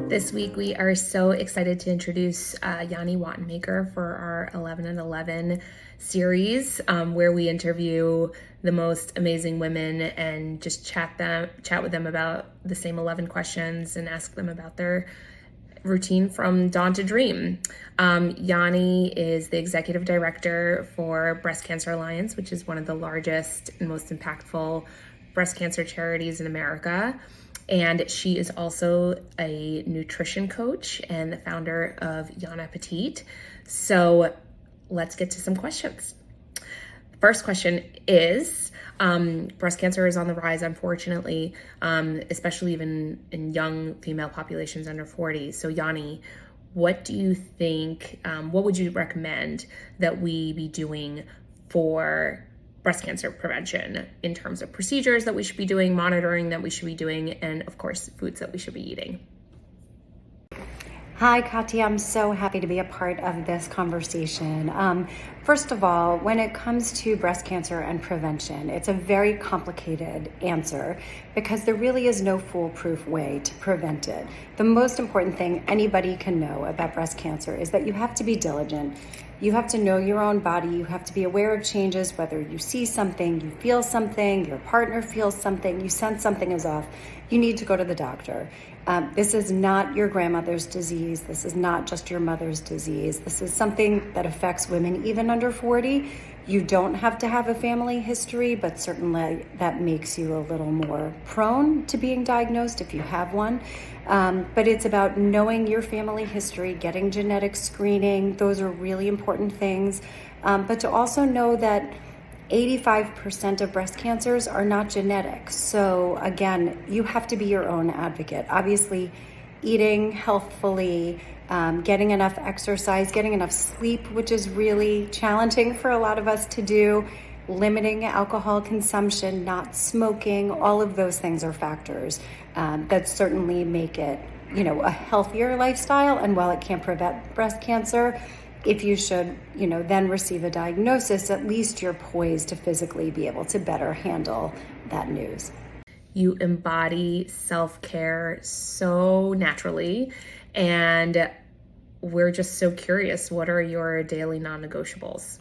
This week, we are so excited to introduce Yonni Wattenmaker for our 11 and 11 series, where we interview the most amazing women and just chat with them about the same 11 questions and ask them about their routine from dawn to dream. Yonni is the executive director for Breast Cancer Alliance, which is one of the largest and most impactful breast cancer charities in America. And she is also a nutrition coach and the founder of Yon Appetit. So let's get to some questions. First question is, breast cancer is on the rise, unfortunately, especially even in young female populations under 40. So Yonni, what do you think, what would you recommend that we be doing for breast cancer prevention in terms of procedures that we should be doing, monitoring that we should be doing, and of course, foods that we should be eating? Hi, Katya. I'm so happy to be a part of this conversation. First of all, when it comes to breast cancer and prevention, it's a very complicated answer because there really is no foolproof way to prevent it. The most important thing anybody can know about breast cancer is that you have to be diligent. You have to know your own body. You have to be aware of changes, whether you see something, you feel something, your partner feels something, you sense something is off. You need to go to the doctor. This is not your grandmother's disease. This is not just your mother's disease. This is something that affects women even under 40. You don't have to have a family history, but certainly that makes you a little more prone to being diagnosed if you have one. But it's about knowing your family history, getting genetic screening. Those are really important things. But to also know that 85% of breast cancers are not genetic. So again, you have to be your own advocate. Obviously, eating healthfully, getting enough exercise, getting enough sleep, which is really challenging for a lot of us to do, limiting alcohol consumption, not smoking, all of those things are factors that certainly make it, a healthier lifestyle. And while it can't prevent breast cancer, if you should, then receive a diagnosis, at least you're poised to physically be able to better handle that news. You embody self-care so naturally, and we're just so curious. What are your daily non-negotiables?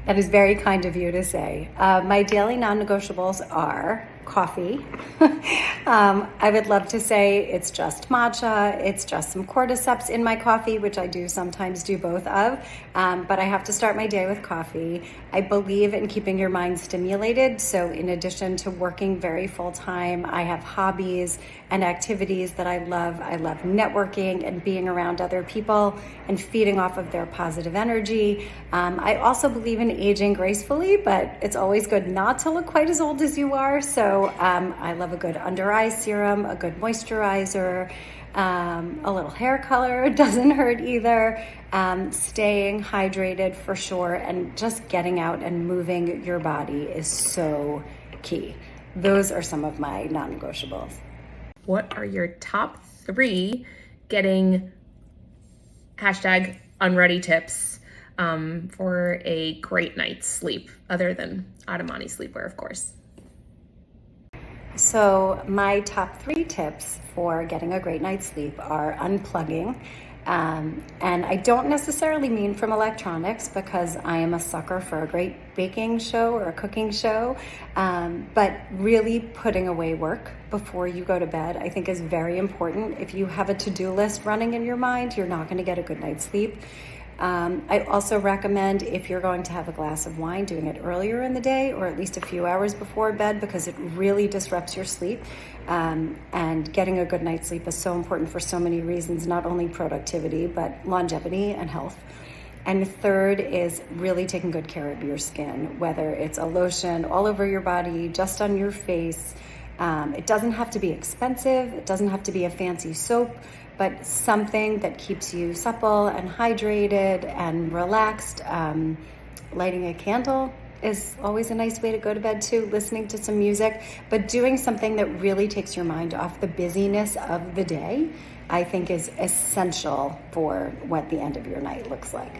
That is very kind of you to say. My daily non-negotiables are coffee. I would love to say it's just matcha, it's just some cordyceps in my coffee, which I do sometimes do both of, but I have to start my day with coffee. I believe in keeping your mind stimulated, so in addition to working very full-time, I have hobbies and activities that I love. I love networking and being around other people and feeding off of their positive energy. I also believe in aging gracefully, but it's always good not to look quite as old as you are, so I love a good under eye serum, a good moisturizer, a little hair color doesn't hurt either, staying hydrated for sure, and just getting out and moving your body is so key. Those are some of my non-negotiables. What are your top 3 getting #unready tips for a great night's sleep, other than A DOMANI sleepwear, of course? So my top 3 tips for getting a great night's sleep are unplugging. And I don't necessarily mean from electronics, because I am a sucker for a great baking show or a cooking show. But really putting away work before you go to bed, I think, is very important. If you have a to-do list running in your mind, you're not going to get a good night's sleep. I also recommend, if you're going to have a glass of wine, doing it earlier in the day or at least a few hours before bed, because it really disrupts your sleep. And getting a good night's sleep is so important for so many reasons, not only productivity, but longevity and health. And third is really taking good care of your skin, whether it's a lotion all over your body, just on your face. It doesn't have to be expensive. It doesn't have to be a fancy soap, but something that keeps you supple and hydrated and relaxed. Lighting a candle is always a nice way to go to bed too, listening to some music, but doing something that really takes your mind off the busyness of the day, I think, is essential for what the end of your night looks like.